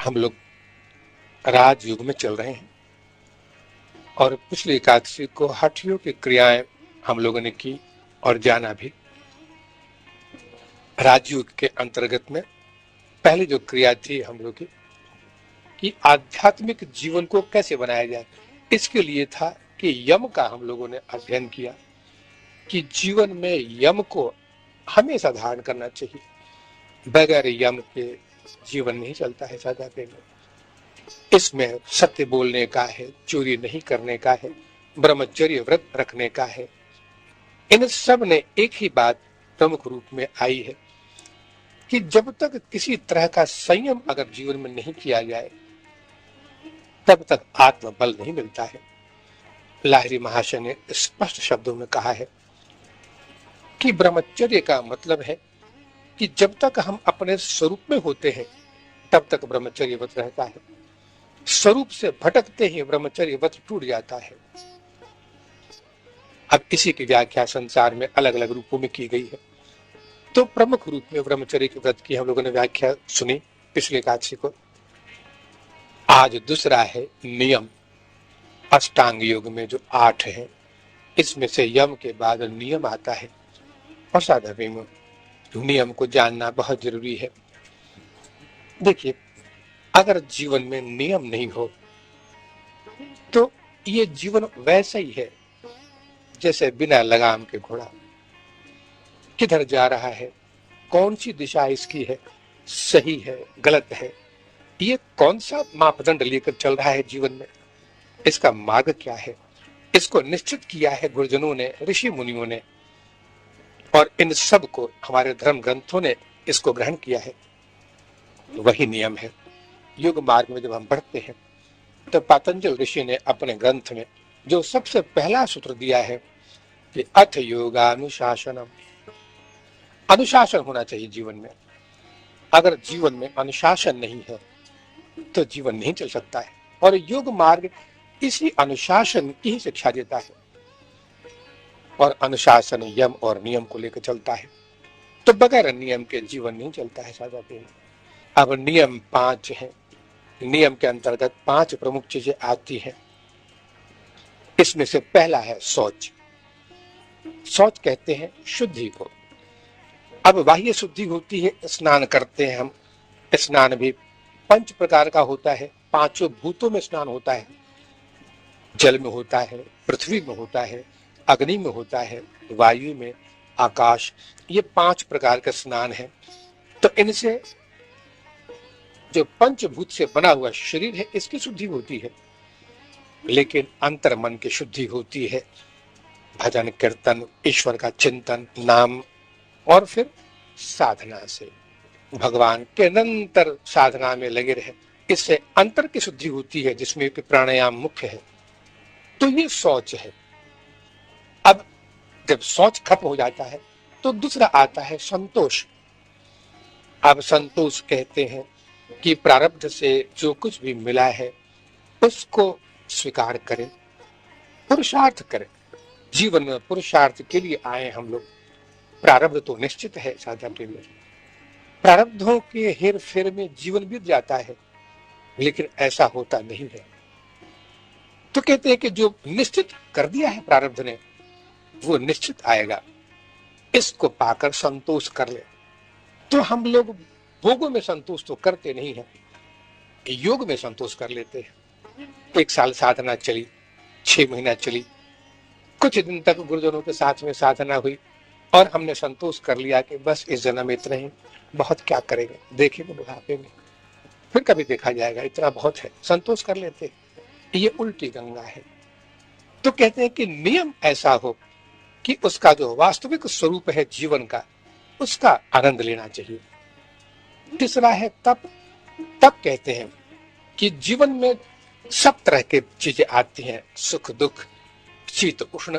हम लोग राजयुग में चल रहे हैं और पिछली एकादशी को हठ योग की क्रियाएं हम लोगों ने की और जाना भी। राजयुग के अंतर्गत में पहली जो क्रिया थी हम लोग की कि आध्यात्मिक जीवन को कैसे बनाया जाए, इसके लिए था कि यम का हम लोगों ने अध्ययन किया कि जीवन में यम को हमेशा धारण करना चाहिए। बगैर यम के जीवन नहीं चलता है सादा में। इसमें सत्य बोलने का है, चोरी नहीं करने का है, ब्रह्मचर्य व्रत रखने का है। इन सब ने एक ही बात प्रमुख रूप में आई है कि जब तक किसी तरह का संयम अगर जीवन में नहीं किया जाए तब तक आत्मबल नहीं मिलता है। लाहिरी महाशय ने स्पष्ट शब्दों में कहा है कि ब्रह्मचर्य का मतलब है कि जब तक हम अपने स्वरूप में होते हैं तब तक ब्रह्मचर्य व्रत रहता है। स्वरूप से भटकते ही ब्रह्मचर्य व्रत टूट जाता है। अब इसी की व्याख्या संसार में अलग अलग रूपों में की गई है। तो प्रमुख रूप में ब्रह्मचर्य के व्रत की हम लोगों ने व्याख्या सुनी पिछले एकादशी को। आज दूसरा है नियम। अष्टांग योग में जो 8 है इसमें से यम के बाद नियम आता है और साधना में नियम को जानना बहुत जरूरी है। देखिए, अगर जीवन में नियम नहीं हो तो ये जीवन वैसा ही है जैसे बिना लगाम के घोड़ा। किधर जा रहा है, कौन सी दिशा इसकी है, सही है गलत है, ये कौन सा मापदंड लेकर चल रहा है जीवन में, इसका मार्ग क्या है, इसको निश्चित किया है गुरुजनों ने, ऋषि मुनियों ने, और इन सब को हमारे धर्म ग्रंथों ने इसको ग्रहण किया है। वही नियम है। युग मार्ग में जब हम बढ़ते हैं तो पतंजल ऋषि ने अपने ग्रंथ में जो सबसे पहला सूत्र दिया है कि अथ योगानुशासनम। अनुशासन होना चाहिए जीवन में। अगर जीवन में अनुशासन नहीं है तो जीवन नहीं चल सकता है, और योग मार्ग इसी अनुशासन की ही शिक्षा देता है। और अनुशासन यम और नियम को लेकर चलता है, तो बगैर नियम के जीवन नहीं चलता है सादा पे। अब नियम 5 है। नियम के अंतर्गत 5 प्रमुख चीजें आती हैं। इसमें से पहला है शौच। शौच कहते हैं शुद्धि को। अब बाह्य शुद्धि होती है, स्नान करते हैं हम। स्नान भी 5 प्रकार का होता है। 5 भूतों में स्नान होता है। जल में होता है, पृथ्वी में होता है, अग्नि में होता है, वायु में, आकाश। ये 5 प्रकार का स्नान है। तो इनसे जो पंचभूत से बना हुआ शरीर है इसकी शुद्धि होती है, लेकिन अंतर मन की शुद्धि होती है भजन कीर्तन, ईश्वर का चिंतन, नाम, और फिर साधना से भगवान के निरंतर साधना में लगे रहे। इससे अंतर की शुद्धि होती है जिसमें कि प्राणायाम मुख्य है। तो ये शौच है। अब जब शौच खत्म हो जाता है तो दूसरा आता है संतोष। अब संतोष कहते हैं कि प्रारब्ध से जो कुछ भी मिला है उसको स्वीकार करें, पुरुषार्थ करें। जीवन में पुरुषार्थ के लिए आए हम लोग। प्रारब्ध तो निश्चित है साधा प्रेम। प्रारब्धों के हेर फेर में जीवन बीत जाता है, लेकिन ऐसा होता नहीं है। तो कहते हैं कि जो निश्चित कर दिया है प्रारब्ध ने वो निश्चित आएगा, इसको पाकर संतोष कर ले। तो हम लोग भोगों में संतोष तो करते नहीं है, योग में संतोष कर लेते हैं। 1 साल साधना चली, 6 महीना चली, कुछ दिन तक गुरुजनों के साथ में साधना हुई और हमने संतोष कर लिया कि बस इस जन्म में इतना ही, बहुत क्या करेंगे, देखेंगे बुढ़ापे में, फिर कभी देखा जाएगा, इतना बहुत है, संतोष कर लेते। ये उल्टी गंगा है। तो कहते हैं कि नियम ऐसा हो कि उसका जो वास्तविक स्वरूप है जीवन का उसका आनंद लेना चाहिए। तीसरा है तप। तप कहते हैं कि जीवन में सब तरह की चीजें आती हैं, सुख दुख, शीत उष्ण,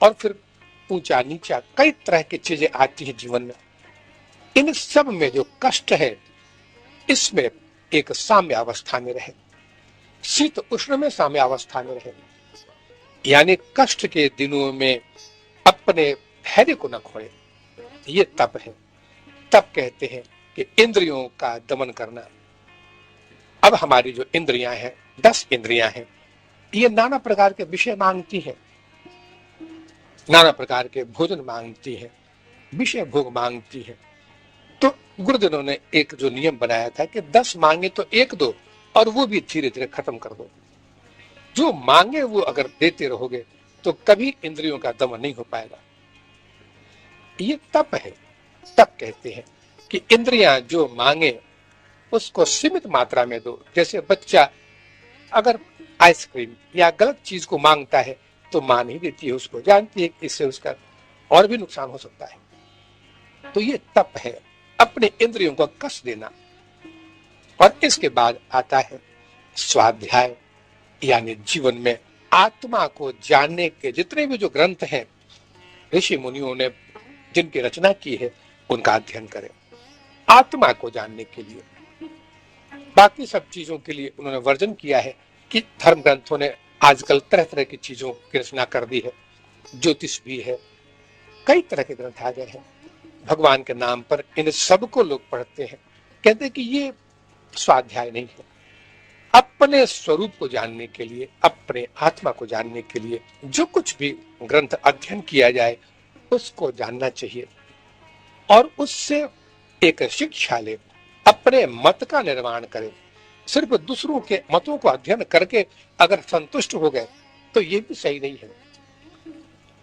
और फिर ऊंचा नीचा, कई तरह की चीजें आती हैं जीवन में। इन सब में जो कष्ट है इसमें एक साम्य अवस्था में रहे, शीत उष्ण में साम्य अवस्था में रहे, यानी कष्ट के दिनों में अपने धैर्य को न खोए। ये तप है। तप कहते हैं कि इंद्रियों का दमन करना, अब हमारी जो इंद्रियां हैं, 10 इंद्रियां हैं, ये नाना प्रकार के विषय मांगती है, नाना प्रकार के भोजन मांगती है, विषय भोग मांगती है। तो गुरुजनों ने एक जो नियम बनाया था कि 10 मांगे तो एक दो, और वो भी धीरे धीरे खत्म कर दो। जो मांगे वो अगर देते रहोगे तो कभी इंद्रियों का दमन नहीं हो पाएगा। ये तप है। तप कहते हैं कि इंद्रियां जो मांगे उसको सीमित मात्रा में दो। जैसे बच्चा अगर आइसक्रीम या गलत चीज को मांगता है तो मां नहीं देती है उसको, जानती है कि इससे उसका और भी नुकसान हो सकता है। तो ये तप है, अपने इंद्रियों को कस देना। और इसके बाद आता है स्वाध्याय, यानी जीवन में आत्मा को जानने के जितने भी जो ग्रंथ हैं, ऋषि मुनियों ने जिनकी रचना की है उनका अध्ययन करें आत्मा को जानने के लिए। बाकी सब चीजों के लिए उन्होंने वर्जन किया है कि धर्म ग्रंथों ने आजकल तरह तरह की चीजों की रचना कर दी है, ज्योतिष भी है, कई तरह के ग्रंथ आ गए हैं। भगवान के नाम पर इन सबको लोग पढ़ते हैं, कहते हैं कि ये स्वाध्याय नहीं है। अपने स्वरूप को जानने के लिए, अपने आत्मा को जानने के लिए जो कुछ भी ग्रंथ अध्ययन किया जाए उसको जानना चाहिए और उससे एक शिक्षा ले, अपने मत का निर्माण करें। सिर्फ दूसरों के मतों को अध्ययन करके अगर संतुष्ट हो गए तो ये भी सही नहीं है।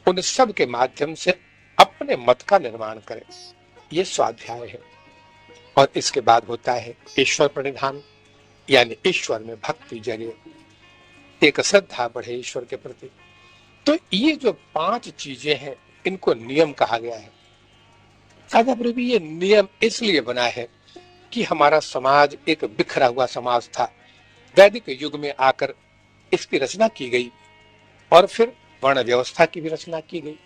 उन सब के माध्यम से अपने मत का निर्माण करें, ये स्वाध्याय है। और इसके बाद होता है ईश्वर प्रणिधान, यानी ईश्वर में भक्ति जगे, एक श्रद्धा बढ़े ईश्वर के प्रति। तो ये जो 5 चीजें हैं इनको नियम कहा गया है। साझा प्रभु ये नियम इसलिए बना है कि हमारा समाज एक बिखरा हुआ समाज था। वैदिक युग में आकर इसकी रचना की गई और फिर वर्ण व्यवस्था की भी रचना की गई।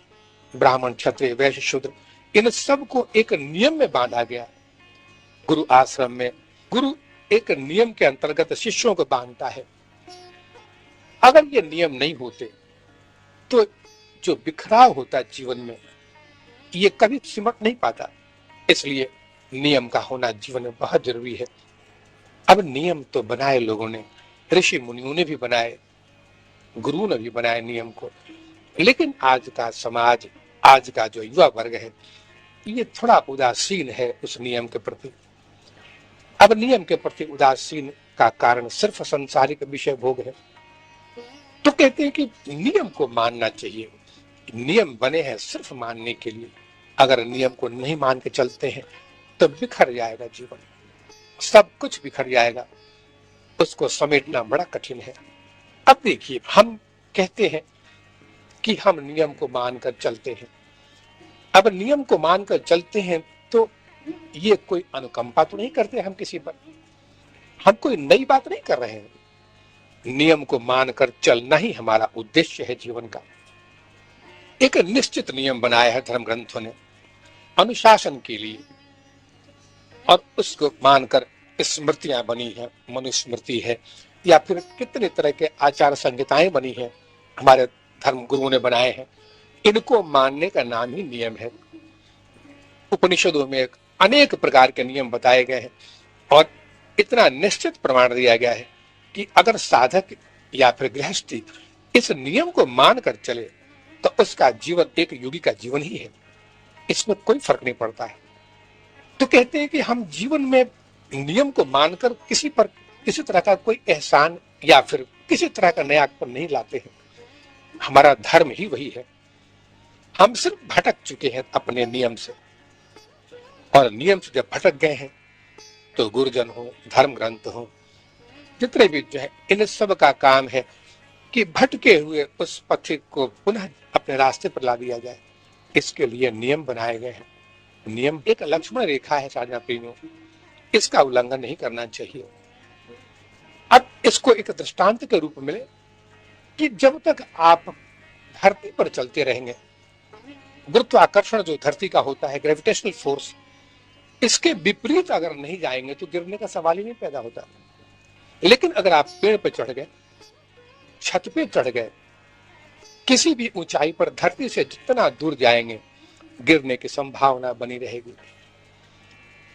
ब्राह्मण, क्षत्रिय, वैश्य, शूद्र, इन सब को एक नियम में बांधा गया। गुरु आश्रम में गुरु एक नियम के अंतर्गत शिष्यों को बांधता है। अगर ये नियम नहीं होते तो जो बिखराव होता जीवन में ये कभी सिमट नहीं पाता। इसलिए नियम का होना जीवन में बहुत जरूरी है। अब नियम तो बनाए लोगों ने, ऋषि मुनियों ने भी बनाए, गुरु ने भी बनाए नियम को, लेकिन आज का समाज, आज का जो युवा वर्ग है ये थोड़ा उदासीन है उस नियम के प्रति। अब नियम के प्रति उदासीन का कारण सिर्फ संसारिक विषय भोग है। तो कहते हैं कि नियम को मानना चाहिए। नियम बने हैं सिर्फ मानने के लिए, अगर नियम को नहीं मान के चलते हैं तो बिखर जाएगा जीवन, सब कुछ बिखर जाएगा, उसको समेटना बड़ा कठिन है। अब देखिए, हम कहते हैं कि हम नियम को मानकर चलते हैं। अब नियम को मानकर चलते हैं तो ये कोई अनुकंपा तो नहीं करते हम किसी पर, हम कोई नई बात नहीं कर रहे हैं। नियम को मानकर चलना ही हमारा उद्देश्य है जीवन का। एक निश्चित नियम बनाया है धर्म ग्रंथों ने अनुशासन के लिए, और उसको मानकर स्मृतियां बनी है, मनुस्मृति है, या फिर कितने तरह के आचार संहिताएं बनी है, हमारे धर्म गुरुओं ने बनाए हैं। इनको मानने का नाम ही नियम है। उपनिषदों में अनेक प्रकार के नियम बताए गए हैं और इतना निश्चित प्रमाण दिया गया है कि अगर साधक या फिर गृहस्थी इस नियम को मानकर चले तो उसका जीवन एक योगी का जीवन ही है, इसमें कोई फर्क नहीं पड़ता है। तो कहते हैं कि हम जीवन में नियम को मानकर किसी पर किसी तरह का कोई एहसान या फिर किसी तरह का नयापन नहीं लाते हैं। हमारा धर्म ही वही है। हम सिर्फ भटक चुके हैं अपने नियम से, और नियम से जब भटक गए हैं तो गुरुजन हो, धर्म ग्रंथ हो, जितने भी जो है, इन सब का काम है कि भटके हुए उस पथिक को पुनः अपने रास्ते पर ला दिया जाए। इसके लिए नियम बनाए गए हैं। नियम एक लक्ष्मण रेखा है साझा प्रियों, इसका उल्लंघन नहीं करना चाहिए। अब इसको एक दृष्टांत के रूप में मिले कि जब तक आप धरती पर चलते रहेंगे, गुरुत्वाकर्षण जो धरती का होता है, ग्रेविटेशनल फोर्स, इसके विपरीत अगर नहीं जाएंगे तो गिरने का सवाल ही नहीं पैदा होता। लेकिन अगर आप पेड़ पर चढ़ गए, छत पे चढ़ गए, किसी भी ऊंचाई पर धरती से जितना दूर जाएंगे गिरने की संभावना बनी रहेगी।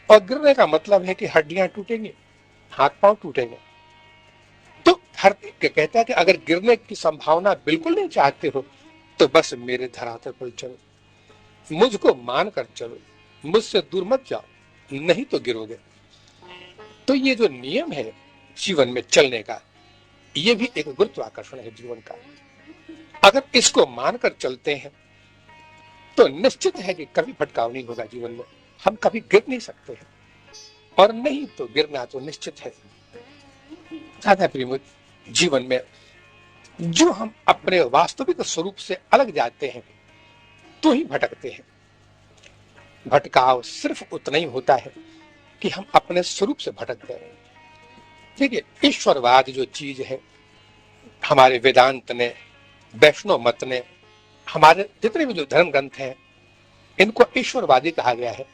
और गिरने का मतलब है कि हड्डियां टूटेंगी, हाथ पांव टूटेंगे, हर कहता है कि अगर गिरने की संभावना बिल्कुल नहीं चाहते हो तो बस मेरे धरातल पर चलो, मुझको मान कर चलो, मुझसे दूर मत जाओ, नहीं तो गिरोगे। तो ये जो नियम है जीवन में चलने का, ये भी एक गुरुत्वाकर्षण है जीवन का। अगर इसको मानकर चलते हैं तो निश्चित है कि कभी भटकाव नहीं होगा जीवन में, हम कभी गिर नहीं सकते हैं, और नहीं तो गिरना तो निश्चित है। दादा प्रेम, जीवन में जो हम अपने वास्तविक स्वरूप से अलग जाते हैं तो ही भटकते हैं। भटकाव सिर्फ उतना ही होता है कि हम अपने स्वरूप से भटक गए। देखिए, ईश्वरवाद जो चीज है, हमारे वेदांत ने, वैष्णव मत ने, हमारे जितने भी जो धर्म ग्रंथ हैं, इनको ईश्वरवादी कहा गया है।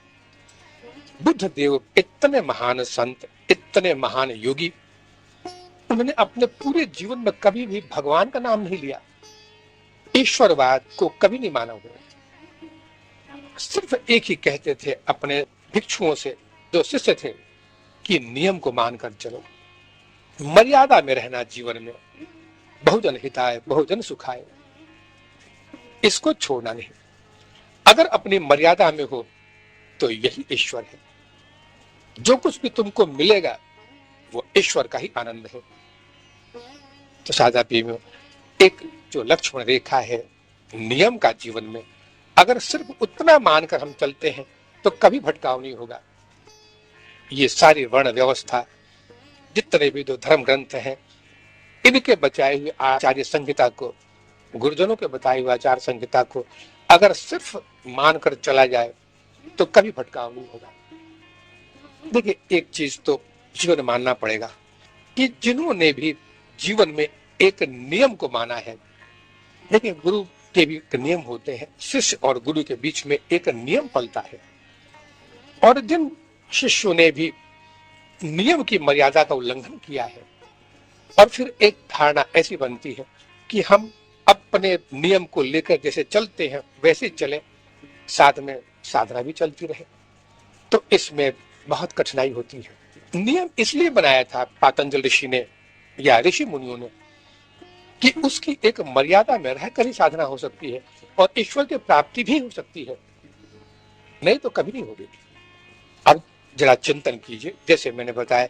बुद्ध देव इतने महान संत, इतने महान योगी, उन्होंने अपने पूरे जीवन में कभी भी भगवान का नाम नहीं लिया, ईश्वरवाद को कभी नहीं माना हुआ। सिर्फ एक ही कहते थे अपने भिक्षुओं से, जो शिष्य थे, कि नियम को मानकर चलो, मर्यादा में रहना जीवन में, बहुजन हिताय बहुजन सुखाय, इसको छोड़ना नहीं। अगर अपनी मर्यादा में हो तो यही ईश्वर है। जो कुछ भी तुमको मिलेगा वो ईश्वर का ही आनंद है। तो सादा पी में एक जो लक्ष्मण रेखा है नियम का जीवन में, अगर सिर्फ उतना मानकर हम चलते हैं तो कभी भटकाव नहीं होगा। ये सारी वर्ण व्यवस्था, जितने भी जो धर्म ग्रंथ हैं, इनके बचाए हुए आचार्य संहिता को, गुरुजनों के बताए हुए आचार्य संहिता को अगर सिर्फ मानकर चला जाए तो कभी भटकाव नहीं होगा। देखिए, एक चीज तो जीवन मानना पड़ेगा कि जिन्होंने भी जीवन में एक नियम को माना है, देखिए गुरु के भी एक नियम होते हैं, शिष्य और गुरु के बीच में एक नियम पलता है, और जिन शिष्यों ने भी नियम की मर्यादा का उल्लंघन किया है, और फिर एक धारणा ऐसी बनती है कि हम अपने नियम को लेकर जैसे चलते हैं वैसे चले, साथ में साधना भी चलती रहे, तो इसमें बहुत कठिनाई होती है। नियम इसलिए बनाया था पातंजल ऋषि ने या ऋषि मुनियों ने कि उसकी एक मर्यादा में रहकर ही साधना हो सकती है और ईश्वर की प्राप्ति भी हो सकती है, नहीं तो कभी नहीं होगी। अब जरा चिंतन कीजिए, जैसे मैंने बताया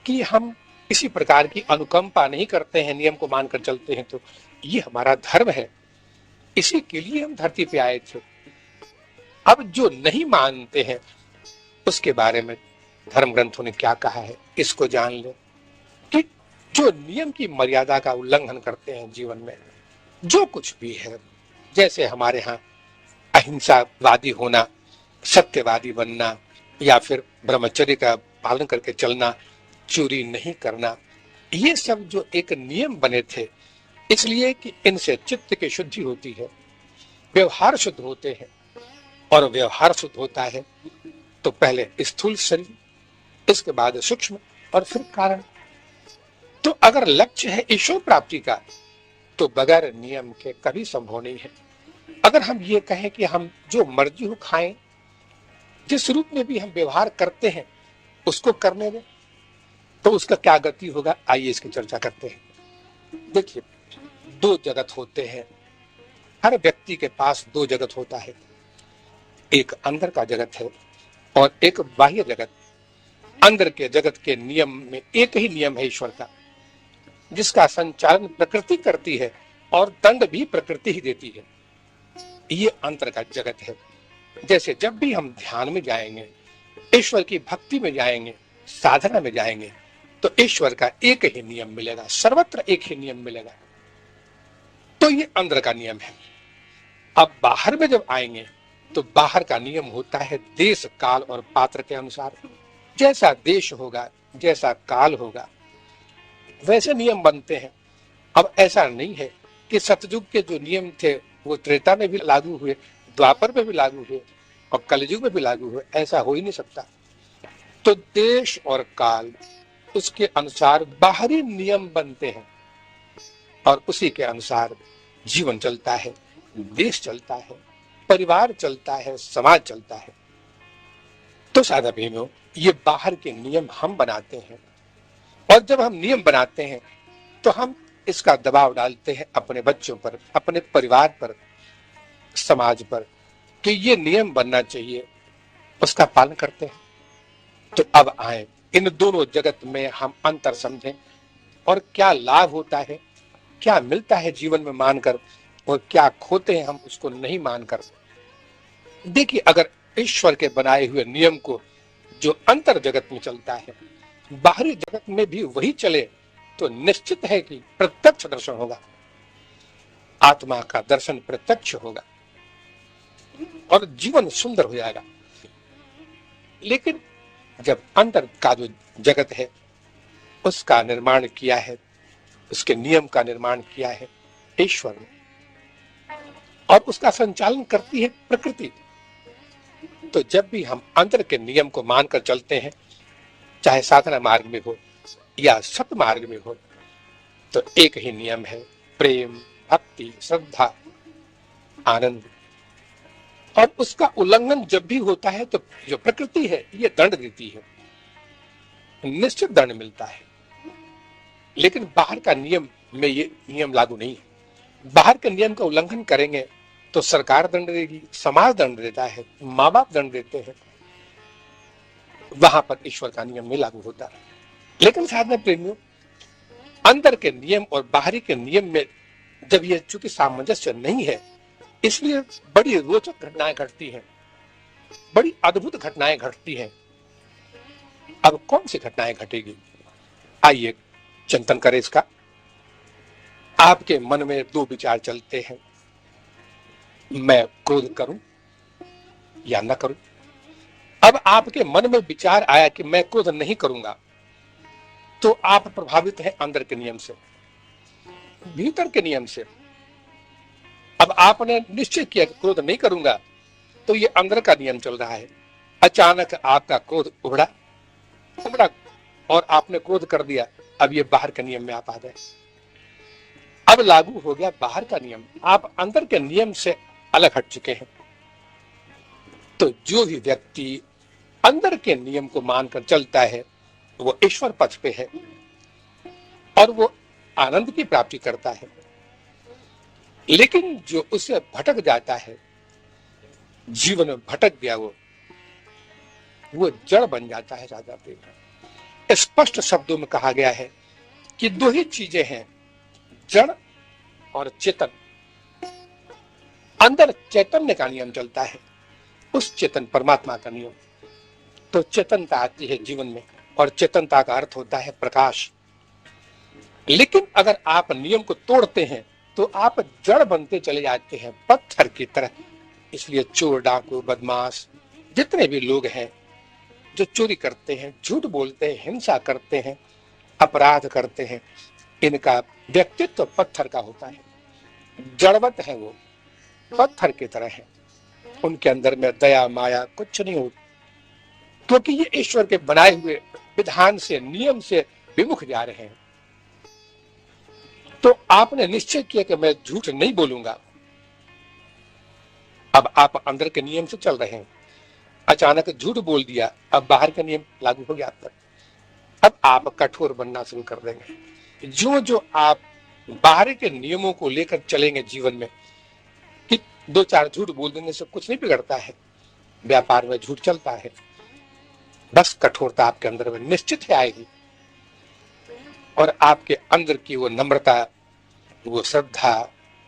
कि हम किसी प्रकार की अनुकंपा नहीं करते हैं, नियम को मानकर चलते हैं, तो ये हमारा धर्म है, इसी के लिए हम धरती पे आए थे। अब जो नहीं मानते हैं उसके बारे में धर्म ग्रंथों ने क्या कहा है, इसको जान ले कि जो नियम की मर्यादा का उल्लंघन करते हैं जीवन में, जो कुछ भी है, जैसे हमारे यहाँ अहिंसावादी होना, सत्यवादी बनना, या फिर ब्रह्मचर्य का पालन करके चलना, चोरी नहीं करना, ये सब जो एक नियम बने थे इसलिए कि इनसे चित्त की शुद्धि होती है, व्यवहार शुद्ध होते हैं, और व्यवहार शुद्ध होता है तो पहले स्थूल शरीर, इसके बाद सूक्ष्म, और फिर कारण। तो अगर लक्ष्य है ईश्वर प्राप्ति का तो बगैर नियम के कभी संभव नहीं है। अगर हम ये कहें कि हम जो मर्जी हो खाएं, जिस रूप में भी हम व्यवहार करते हैं उसको करने दें, तो उसका क्या गति होगा, आइए इसकी चर्चा करते हैं। देखिए, दो जगत होते हैं, हर व्यक्ति के पास दो जगत होता है, एक अंदर का जगत है और एक बाह्य जगत। अंदर के जगत के नियम में एक ही नियम है ईश्वर का, जिसका संचालन प्रकृति करती है और दंड भी प्रकृति ही देती है। ये अंतर का जगत है। जैसे जब भी हम ध्यान में जाएंगे, ईश्वर की भक्ति में जाएंगे, साधना में जाएंगे, तो ईश्वर का एक ही नियम मिलेगा, सर्वत्र एक ही नियम मिलेगा। तो ये अंदर का नियम है। अब बाहर में जब आएंगे तो बाहर का नियम होता है देश, काल और पात्र के अनुसार। जैसा देश होगा, जैसा काल होगा, वैसे नियम बनते हैं। अब ऐसा नहीं है कि सतयुग के जो नियम थे वो त्रेता में भी लागू हुए, द्वापर में भी लागू हुए और कलयुग में भी लागू हुए, ऐसा हो ही नहीं सकता। तो देश और काल, उसके अनुसार बाहरी नियम बनते हैं और उसी के अनुसार जीवन चलता है, देश चलता है, परिवार चलता है, समाज चलता है। तो सादा भीमो, ये बाहर के नियम हम बनाते हैं, और जब हम नियम बनाते हैं तो हम इसका दबाव डालते हैं अपने बच्चों पर, अपने परिवार पर, समाज पर कि ये नियम बनना चाहिए, उसका पालन करते हैं। तो अब आए इन दोनों जगत में हम अंतर समझें और क्या लाभ होता है, क्या मिलता है जीवन में मानकर और क्या खोते हैं हम उसको नहीं मानकर। देखिए, अगर ईश्वर के बनाए हुए नियम को जो अंतर जगत में चलता है, बाहरी जगत में भी वही चले तो निश्चित है कि प्रत्यक्ष दर्शन होगा, आत्मा का दर्शन प्रत्यक्ष होगा और जीवन सुंदर हो जाएगा। लेकिन जब अंतर का जो जगत है उसका निर्माण किया है, उसके नियम का निर्माण किया है ईश्वर ने, और उसका संचालन करती है प्रकृति, तो जब भी हम अंतर के नियम को मानकर चलते हैं, चाहे साधना मार्ग में हो या सत मार्ग में हो, तो एक ही नियम है, प्रेम, भक्ति, श्रद्धा, आनंद। और उसका उल्लंघन जब भी होता है तो जो प्रकृति है ये दंड देती है, निश्चित दंड मिलता है। लेकिन बाहर का नियम में ये नियम लागू नहीं है। बाहर के नियम का उल्लंघन करेंगे तो सरकार दंड देगी, समाज दंड देता है, माँ बाप दंड देते हैं, वहां पर ईश्वर का नियम नहीं लागू होता। लेकिन साधना प्रेमियों, अंदर के नियम और बाहरी के नियम में जब ये चूंकि सामंजस्य नहीं है, इसलिए बड़ी रोचक घटनाएं घटती हैं, बड़ी अद्भुत घटनाएं घटती हैं। अब कौन सी घटनाएं घटेगी, आइए चिंतन करें इसका। आपके मन में दो विचार चलते हैं, मैं क्रोध करूं या न करूं। अब आपके मन में विचार आया कि मैं क्रोध नहीं करूंगा, तो आप प्रभावित हैं अंदर के नियम से, भीतर के नियम से। अब आपने निश्चय किया कि क्रोध नहीं करूंगा, तो ये अंदर का नियम चल रहा है। अचानक आपका क्रोध उभरा और आपने क्रोध कर दिया, अब ये बाहर के नियम में आप आ गए, अब लागू हो गया बाहर का नियम, आप अंदर के नियम से अलग हट चुके हैं। तो जो भी व्यक्ति अंदर के नियम को मानकर चलता है वो ईश्वर पथ पे है और वो आनंद की प्राप्ति करता है। लेकिन जो उसे भटक जाता है, जीवन में भटक गया, वो जड़ बन जाता है। ज्यादा प्रेम, स्पष्ट शब्दों में कहा गया है कि दो ही चीजें हैं, जड़ और चेतन। अंदर चैतन्य का नियम चलता है, उस चेतन परमात्मा का नियम। तो चेतनता आती है जीवन में, और चेतनता का अर्थ होता है प्रकाश। लेकिन अगर आप नियम को तोड़ते हैं तो आप जड़ बनते चले जाते हैं, पत्थर की तरह। इसलिए चोर, डाकू, बदमाश, जितने भी लोग हैं जो चोरी करते हैं, झूठ बोलते हैं, हिंसा करते हैं, अपराध करते हैं, इनका व्यक्तित्व पत्थर का होता है, जड़वत है, वो पत्थर की तरह है। उनके अंदर में दया माया कुछ नहीं होती, क्योंकि ये ईश्वर के बनाए हुए विधान से, नियम से विमुख जा रहे हैं। तो आपने निश्चय किया कि मैं झूठ नहीं बोलूंगा, अब आप अंदर के नियम से चल रहे हैं, अचानक झूठ बोल दिया, अब बाहर का नियम लागू हो गया आप पर। अब आप कठोर बनना शुरू कर देंगे। जो जो आप बाहर के नियमों को लेकर चलेंगे जीवन में, कि दो चार झूठ बोल देने से कुछ नहीं बिगड़ता है, व्यापार में झूठ चलता है, बस कठोरता आपके अंदर में निश्चित है आएगी, और आपके अंदर की वो नम्रता, वो श्रद्धा,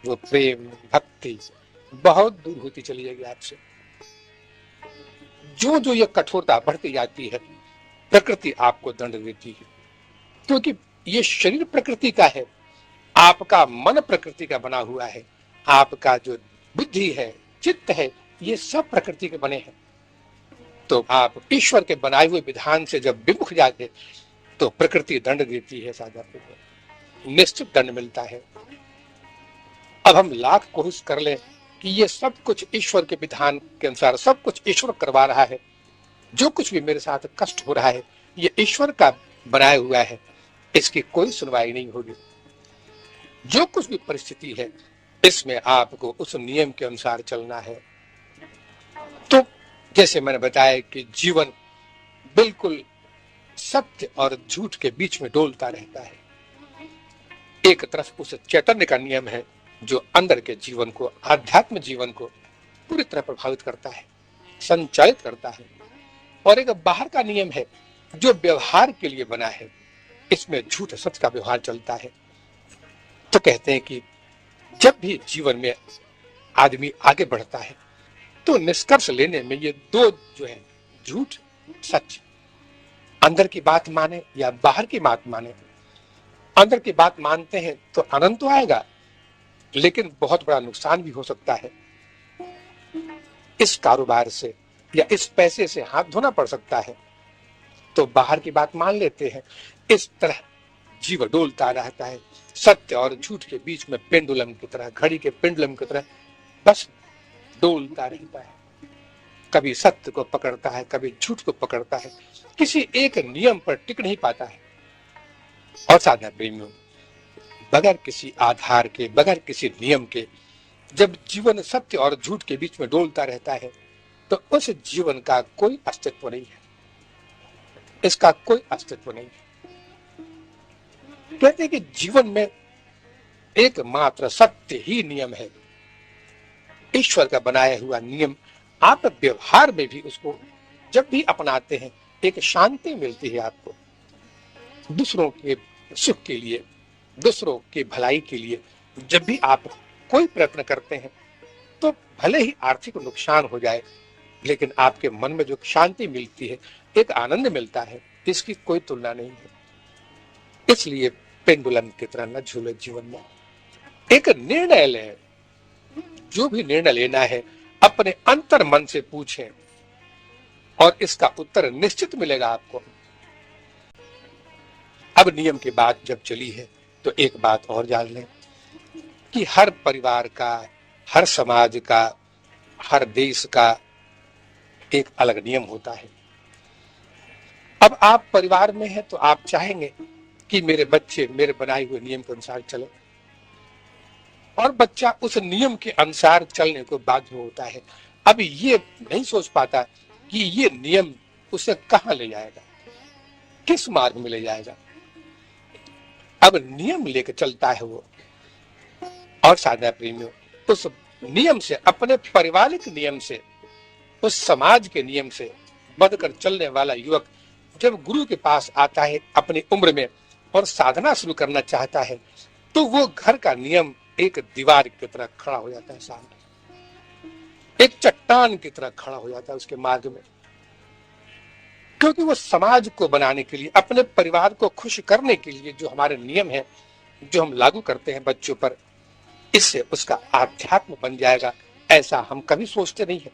वो प्रेम, भक्ति बहुत दूर होती चली जाएगी आपसे। जो जो ये कठोरता बढ़ती जाती है, प्रकृति आपको दंड देती है, क्योंकि ये शरीर प्रकृति का है, आपका मन प्रकृति का बना हुआ है, आपका जो बुद्धि है, चित्त है, ये सब प्रकृति के बने हैं। तो आप ईश्वर के बनाए हुए विधान से जब विमुख जाते तो प्रकृति दंड देती है, साझा निश्चित दंड मिलता है। अब हम लाख कोशिश कर लें कि ये सब कुछ ईश्वर के विधान के अनुसार सब कुछ ईश्वर करवा रहा है, जो कुछ भी मेरे साथ कष्ट हो रहा है ये ईश्वर का बनाया हुआ है, इसकी कोई सुनवाई नहीं होगी। जो कुछ भी परिस्थिति है इसमें आपको उस नियम के अनुसार चलना है। तो जैसे मैंने बताया कि जीवन बिल्कुल सत्य और झूठ के बीच में डोलता रहता है, एक तरफ उस चैतन्य का नियम है जो अंदर के जीवन को, आध्यात्म जीवन को पूरी तरह प्रभावित करता है, संचालित करता है, और एक बाहर का नियम है जो व्यवहार के लिए बना है, इसमें झूठ सत्य का व्यवहार चलता है। तो कहते हैं कि जब भी जीवन में आदमी आगे बढ़ता है तो निष्कर्ष लेने में ये दो जो है, झूठ सच, अंदर की बात माने या बाहर की बात माने। अंदर की बात मानते हैं तो आनंद तो आएगा, लेकिन बहुत बड़ा नुकसान भी हो सकता है। इस कारोबार से या इस पैसे से हाथ धोना पड़ सकता है, तो बाहर की बात मान लेते हैं। इस तरह जीव डोलता रहता है, सत्य और झूठ के बीच में पेंडुलम की तरह, घड़ी के पेंडुलम की तरह बस डोलता रहता है। कभी सत्य को पकड़ता है, कभी झूठ को पकड़ता है, किसी एक नियम पर टिक नहीं पाता है। और साधना प्रेमियों, बगैर किसी आधार के, बगैर किसी नियम के जब जीवन सत्य और झूठ के बीच में डोलता रहता है तो उस जीवन का कोई अस्तित्व नहीं है, इसका कोई अस्तित्व नहीं है। कहते हैं कि जीवन में एकमात्र सत्य ही नियम है, ईश्वर का बनाया हुआ नियम। आप व्यवहार में भी उसको जब भी अपनाते हैं, एक शांति मिलती है आपको। दूसरों के सुख के लिए, दूसरों की भलाई के लिए जब भी आप कोई प्रयत्न करते हैं, तो भले ही आर्थिक नुकसान हो जाए, लेकिन आपके मन में जो शांति मिलती है, एक आनंद मिलता है, इसकी कोई तुलना नहीं है। इसलिए पेंडुलम की तरह न झूले जीवन में, एक निर्णय लें। जो भी निर्णय लेना है अपने अंतर मन से पूछें और इसका उत्तर निश्चित मिलेगा आपको। अब नियम की बात जब चली है तो एक बात और जान लें कि हर परिवार का, हर समाज का, हर देश का एक अलग नियम होता है। अब आप परिवार में हैं तो आप चाहेंगे कि मेरे बच्चे मेरे बनाए हुए नियम के अनुसार चले, और बच्चा उस नियम के अनुसार चलने को बाध्य होता है। अब ये नहीं सोच पाता कि ये नियम उसे कहां ले जाएगा, किस मार्ग में ले जाएगा। अब नियम लेकर चलता है वो। और साधना प्रेमियों, उस नियम से, अपने पारिवारिक नियम से, उस समाज के नियम से बंधकर चलने वाला युवक जब गुरु के पास आता है अपनी उम्र में और साधना शुरू करना चाहता है, तो वो घर का नियम एक दीवार की तरह खड़ा हो जाता है सामने, एक चट्टान की तरह खड़ा हो जाता है उसके मार्ग में। क्योंकि वो समाज को बनाने के लिए, अपने परिवार को खुश करने के लिए जो हमारे नियम है, जो हम लागू करते हैं बच्चों पर, इससे उसका आध्यात्म बन जाएगा, ऐसा हम कभी सोचते नहीं है।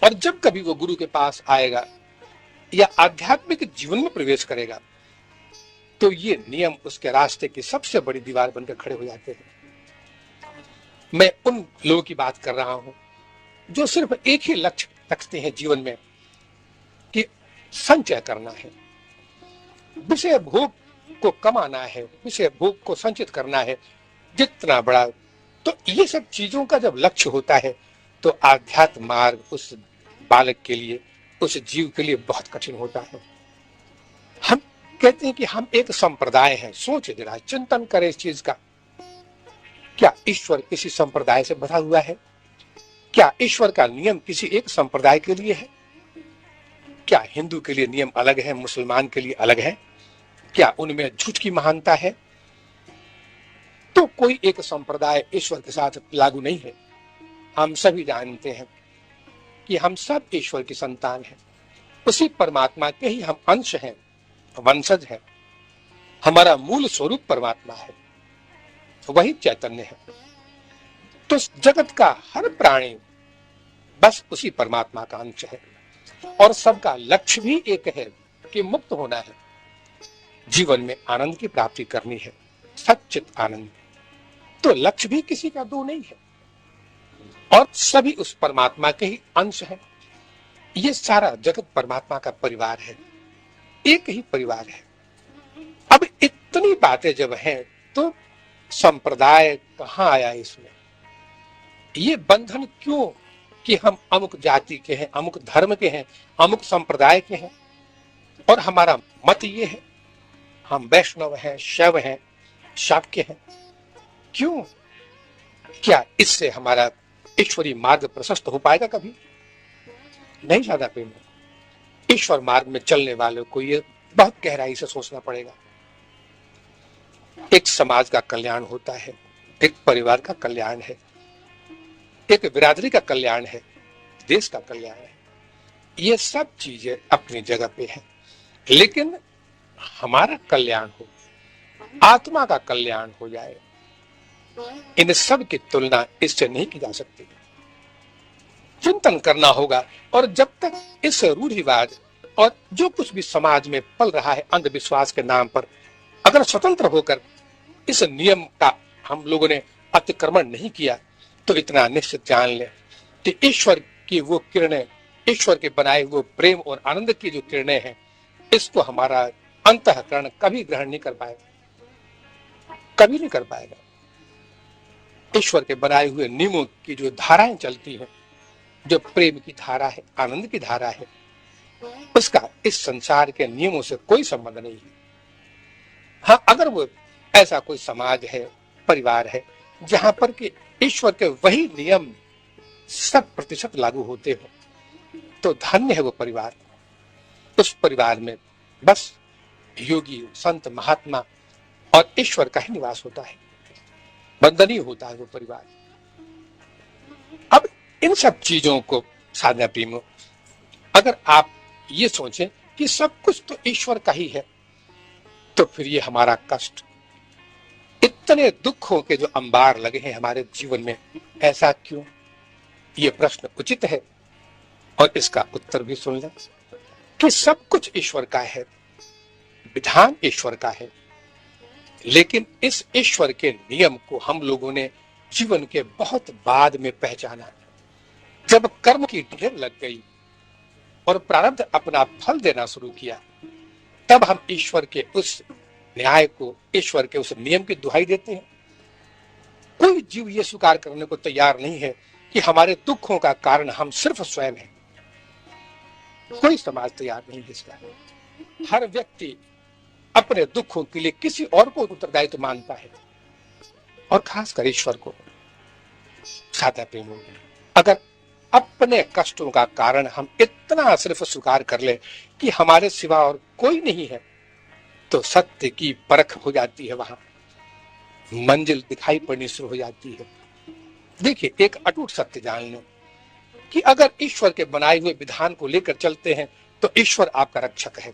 और जब कभी वो गुरु के पास आएगा या आध्यात्मिक जीवन में प्रवेश करेगा, तो ये नियम उसके रास्ते की सबसे बड़ी दीवार बनकर खड़े हो जाते हैं। मैं उन लोगों की बात कर रहा हूं जो सिर्फ एक ही लक्ष्य रखते हैं जीवन में कि संचय करना है, विषय भोग को कमाना है, विषय भोग को संचित करना है जितना बड़ा। तो ये सब चीजों का जब लक्ष्य होता है तो आध्यात्म मार्ग उस बालक के लिए, उस जीव के लिए बहुत कठिन होता है। हम कहते हैं कि हम एक संप्रदाय है। सोचे जरा, चिंतन करें इस चीज का। क्या ईश्वर किसी संप्रदाय से बंधा हुआ है? क्या ईश्वर का नियम किसी एक संप्रदाय के लिए है? क्या हिंदू के लिए नियम अलग है, मुसलमान के लिए अलग है? क्या उनमें झूठ की महानता है? तो कोई एक संप्रदाय ईश्वर के साथ लागू नहीं है। हम सभी जानते हैं कि हम सब ईश्वर की संतान हैं, उसी परमात्मा के ही हम अंश हैं, वंशज हैं। हमारा मूल स्वरूप परमात्मा है, वही चैतन्य है। तो जगत का हर प्राणी बस उसी परमात्मा का अंश है, और सबका लक्ष्य भी एक है कि मुक्त होना है, जीवन में आनंद की प्राप्ति करनी है, सच्चित आनंद। तो लक्ष्य भी किसी का दो नहीं है, और सभी उस परमात्मा के ही अंश है। ये सारा जगत परमात्मा का परिवार है, एक ही परिवार है। अब इतनी बातें जब हैं तो संप्रदाय कहां आया इसमें? ये बंधन क्यों कि हम अमुक जाति के हैं, अमुक धर्म के हैं, अमुक संप्रदाय के हैं, और हमारा मत ये है, हम वैष्णव हैं, शैव हैं, शाक्य हैं। क्यों? क्या इससे हमारा ईश्वरी मार्ग प्रशस्त हो पाएगा? कभी नहीं। ज्यादा प्रेम, ईश्वर मार्ग में चलने वालों को ये बहुत गहराई से सोचना पड़ेगा। एक समाज का कल्याण होता है, एक परिवार का कल्याण है, एक बिरादरी का कल्याण है, देश का कल्याण है। ये सब चीजें अपनी जगह पे है, लेकिन हमारा कल्याण हो, आत्मा का कल्याण हो जाए, इन सब की तुलना इससे नहीं की जा सकती। चिंतन करना होगा। और जब तक इस रूढ़िवाद और जो कुछ भी समाज में पल रहा है अंधविश्वास के नाम पर, अगर स्वतंत्र होकर इस नियम का हम लोगों ने अतिक्रमण नहीं किया, तो इतना निश्चित जान लें कि ईश्वर की वो किरणें, ईश्वर के बनाए वो प्रेम और आनंद की जो किरणें हैं, इसको हमारा अंतःकरण कभी ग्रहण नहीं कर पाएगा, कभी नहीं कर पाएगा। ईश्वर के बनाए हुए नियमों की जो धाराएं चलती हैं, जो प्रेम की धारा है, आनंद की धारा है, उसका इस संसार के नियमों से कोई संबंध नहीं है। हाँ, अगर वो ऐसा कोई समाज है, परिवार है, जहां पर कि ईश्वर के वही नियम 100% लागू होते हो, तो धन्य है वो परिवार। उस परिवार में बस योगी, संत, महात्मा और ईश्वर का ही निवास होता है, बंधनीय होता है वो परिवार। अब इन सब चीजों को साधना प्रेमियों, अगर आप ये सोचें कि सब कुछ तो ईश्वर का ही है, तो फिर ये हमारा कष्ट, इतने दुखों के जो अंबार लगे हैं हमारे जीवन में, ऐसा क्यों? ये प्रश्न उचित है और इसका उत्तर भी सुन लें कि सब कुछ ईश्वर का है, विधान ईश्वर का है, लेकिन इस ईश्वर के नियम को हम लोगों ने जीवन के बहुत बाद में पहचाना। जब कर्म की ढेर लग गई और प्रारब्ध अपना फल देना शुरू किया, तब हम ईश्वर के उस न्याय को, ईश्वर के उस नियम की दुहाई देते हैं। कोई जीव ये स्वीकार करने को तैयार नहीं है कि हमारे दुखों का कारण हम सिर्फ स्वयं हैं। कोई समाज तैयार नहीं है इसका। हर व्यक्ति अपने दुखों के लिए किसी और को उत्तरदायित्व मानता है, और खासकर ईश्वर को। साधा प्रेम, अगर अपने कष्टों का कारण हम इतना सिर्फ स्वीकार कर ले कि हमारे सिवा और कोई नहीं है, तो सत्य की परख हो जाती है, वहां मंजिल दिखाई पड़नी शुरू हो जाती है। देखिए, एक अटूट सत्य जान लो कि अगर ईश्वर के बनाए हुए विधान को लेकर चलते हैं, तो ईश्वर आपका रक्षक है,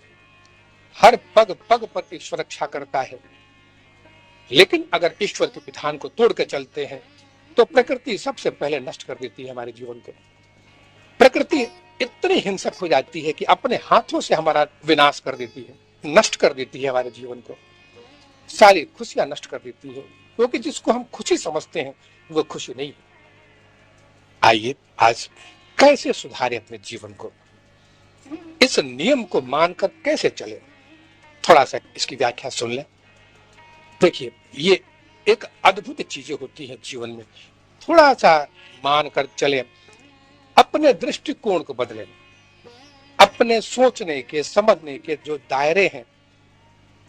हर पग पग पर ईश्वर रक्षा करता है। लेकिन अगर ईश्वर के विधान को तोड़कर चलते हैं, तो प्रकृति सबसे पहले नष्ट कर देती है हमारे जीवन को। प्रकृति इतनी हिंसक हो जाती है कि अपने हाथों से हमारा विनाश कर देती है, नष्ट कर देती है हमारे जीवन को, सारी खुशियां नष्ट कर देती है, क्योंकि जिसको हम खुशी समझते हैं वो खुशी नहीं है। आइए आज कैसे सुधारें अपने जीवन को, इस नियम को मानकर कैसे चले, थोड़ा सा इसकी व्याख्या सुन लें। देखिए, ये एक अद्भुत चीजें होती हैं जीवन में। थोड़ा सा मानकर चले, अपने दृष्टिकोण को बदलें, अपने सोचने के, समझने के जो दायरे हैं,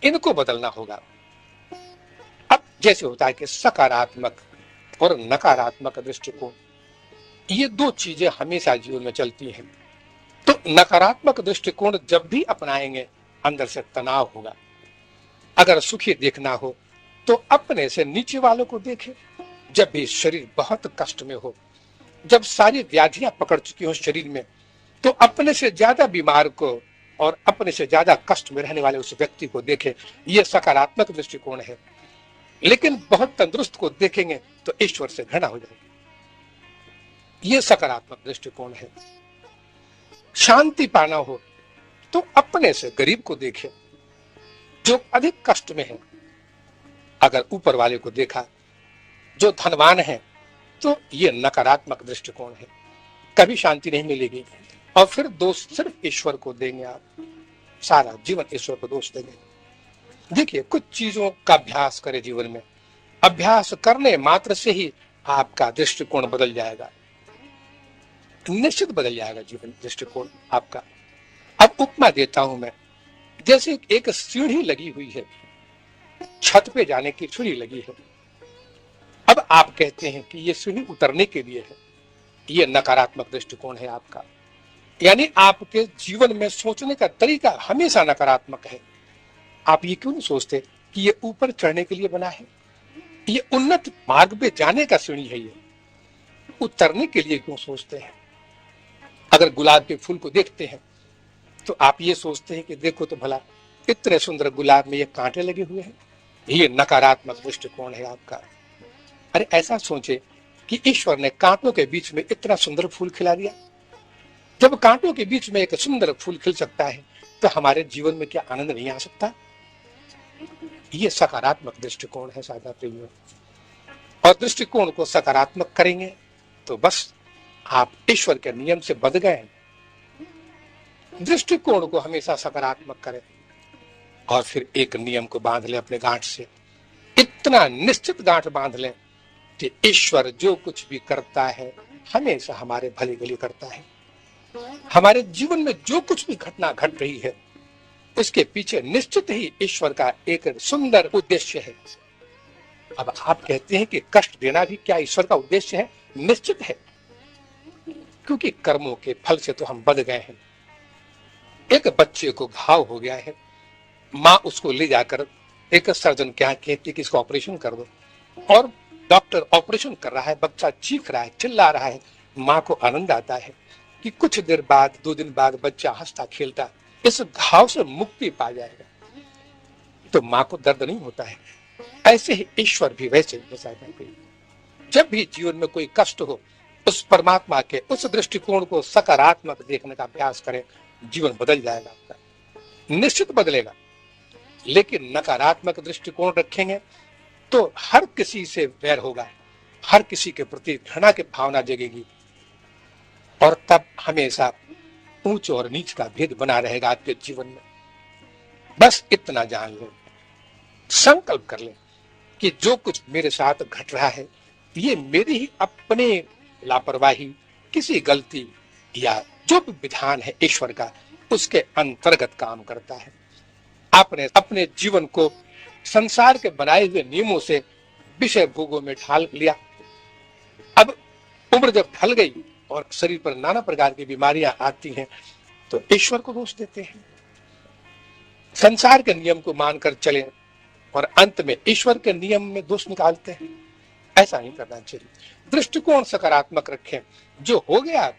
इनको बदलना होगा। अब जैसे होता है कि सकारात्मक और नकारात्मक दृष्टिकोण, ये दो चीजें हमेशा जीवन में चलती हैं। तो नकारात्मक दृष्टिकोण जब भी अपनाएंगे, अंदर से तनाव होगा। अगर सुखी देखना हो तो अपने से नीचे वालों को देखें। जब भी शरीर बहुत कष्ट में हो, जब सारी व्याधियां पकड़ चुकी हो शरीर में, तो अपने से ज्यादा बीमार को और अपने से ज्यादा कष्ट में रहने वाले उस व्यक्ति को देखें। यह सकारात्मक दृष्टिकोण है। लेकिन बहुत तंदुरुस्त को देखेंगे तो ईश्वर से घृणा हो जाएगी। यह सकारात्मक दृष्टिकोण है। शांति पाना हो तो अपने से गरीब को देखें जो अधिक कष्ट में है। अगर ऊपर वाले को देखा जो धनवान है, तो ये नकारात्मक दृष्टिकोण है, कभी शांति नहीं मिलेगी। और फिर दोष सिर्फ ईश्वर को देंगे, आप सारा जीवन ईश्वर को दोष देंगे। देखिए, कुछ चीजों का अभ्यास करें जीवन में, अभ्यास करने मात्र से ही आपका दृष्टिकोण बदल जाएगा, निश्चित बदल जाएगा जीवन दृष्टिकोण आपका। अब उपमा देता हूं मैं, जैसे एक सीढ़ी लगी हुई है, छत पे जाने की सीढ़ी लगी है। अब आप कहते हैं कि ये सीढ़ी उतरने के लिए है। ये नकारात्मक दृष्टिकोण है आपका, यानी आपके जीवन में सोचने का तरीका हमेशा नकारात्मक है। आप ये क्यों नहीं सोचते कि ये ऊपर चढ़ने के लिए बना है, ये उन्नत मार्ग पे जाने का सीढ़ी है, ये उतरने के लिए क्यों सोचते हैं? अगर गुलाब के फूल को देखते हैं तो आप ये सोचते हैं कि देखो तो भला इतने सुंदर गुलाब में ये कांटे लगे हुए हैं। ये नकारात्मक दृष्टिकोण है आपका। अरे ऐसा सोचे कि ईश्वर ने कांटों के बीच में इतना सुंदर फूल खिला दिया। जब कांटों के बीच में एक सुंदर फूल खिल सकता है तो हमारे जीवन में क्या आनंद नहीं आ सकता? ये सकारात्मक दृष्टिकोण है सादा प्रेमियों। और दृष्टिकोण को सकारात्मक करेंगे तो बस आप ईश्वर के नियम से बंध गए हैं। दृष्टिकोण को हमेशा सकारात्मक करें और फिर एक नियम को बांध लें अपने गांठ से। इतना निश्चित गांठ बांध लें कि ईश्वर जो कुछ भी करता है हमेशा हमारे भले के लिए करता है। हमारे जीवन में जो कुछ भी घटना घट रही है उसके पीछे निश्चित ही ईश्वर का एक सुंदर उद्देश्य है। अब आप कहते हैं कि कष्ट देना भी क्या ईश्वर का उद्देश्य है? निश्चित है, क्योंकि कर्मों के फल से तो हम बंध गए हैं। एक बच्चे को घाव हो गया है, माँ उसको ले जाकर एक सर्जन के यहाँ कहती है कि इसको ऑपरेशन कर दो, और डॉक्टर ऑपरेशन कर रहा है, बच्चा चीख रहा है, चिल्ला रहा है। माँ को आनंद आता है कि कुछ देर बाद, 2 दिन बाद बच्चा हंसता खेलता इस घाव से मुक्ति पा जाएगा, तो माँ को दर्द नहीं होता है। ऐसे ही ईश्वर भी वैसे जब भी जीवन में कोई कष्ट हो उस परमात्मा के उस दृष्टिकोण को सकारात्मक देखने का प्रयास करें, जीवन बदल जाएगा आपका, निश्चित बदलेगा। लेकिन नकारात्मक दृष्टिकोण रखेंगे तो हर किसी से वैर होगा, हर किसी के प्रति घृणा की भावना जगेगी, और तब हमेशा ऊंच और नीच का भेद बना रहेगा आपके जीवन में। बस इतना जान लें, संकल्प कर लें कि जो कुछ मेरे साथ घट रहा है ये मेरी ही अपने लापरवाही, किसी गलती या जो भी विधान है ईश्वर का उसके अंतर्गत काम करता है। आपने अपने जीवन को संसार के बनाए हुए नियमों से विषय भोगों में ढाल लिया। अब उम्र जब ढल गई और शरीर पर नाना प्रकार की बीमारियां आती हैं तो ईश्वर को दोष देते हैं। संसार के नियम को मानकर चले और अंत में ईश्वर के नियम में दोष निकालते हैं। ऐसा नहीं करना चाहिए। दृष्टिकोण सकारात्मक रखें। जो हो गया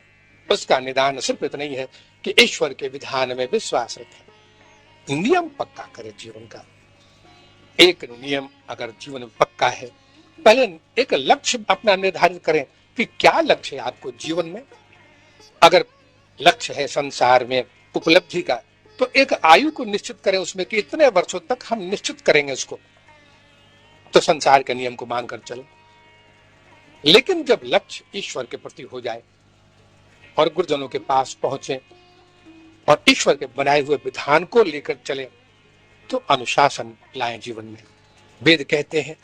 उसका निदान सिर्फ इतना ही है कि ईश्वर के विधान में विश्वास रखें, नियम पक्का करें जीवन का। एक नियम अगर जीवन में पक्का है, पहले एक लक्ष्य अपना निर्धारित करें कि क्या लक्ष्य है आपको जीवन में। अगर लक्ष्य है संसार में उपलब्धि का तो एक आयु को निश्चित करें उसमें कि इतने वर्षों तक हम निश्चित करेंगे उसको, तो संसार के नियम को मानकर चले। लेकिन जब लक्ष्य ईश्वर के प्रति हो जाए और गुरुजनों के पास पहुंचे और ईश्वर के बनाए हुए विधान को लेकर चले तो अनुशासन लाएं जीवन में। वेद कहते हैं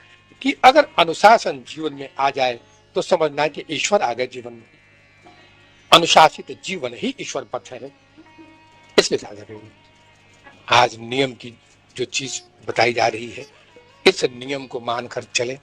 कि अगर अनुशासन जीवन में आ जाए तो समझना कि ईश्वर आ गए जीवन में। अनुशासित जीवन ही ईश्वर पथ है। इसलिए साझा आज नियम की जो चीज बताई जा रही है इस नियम को मानकर चले।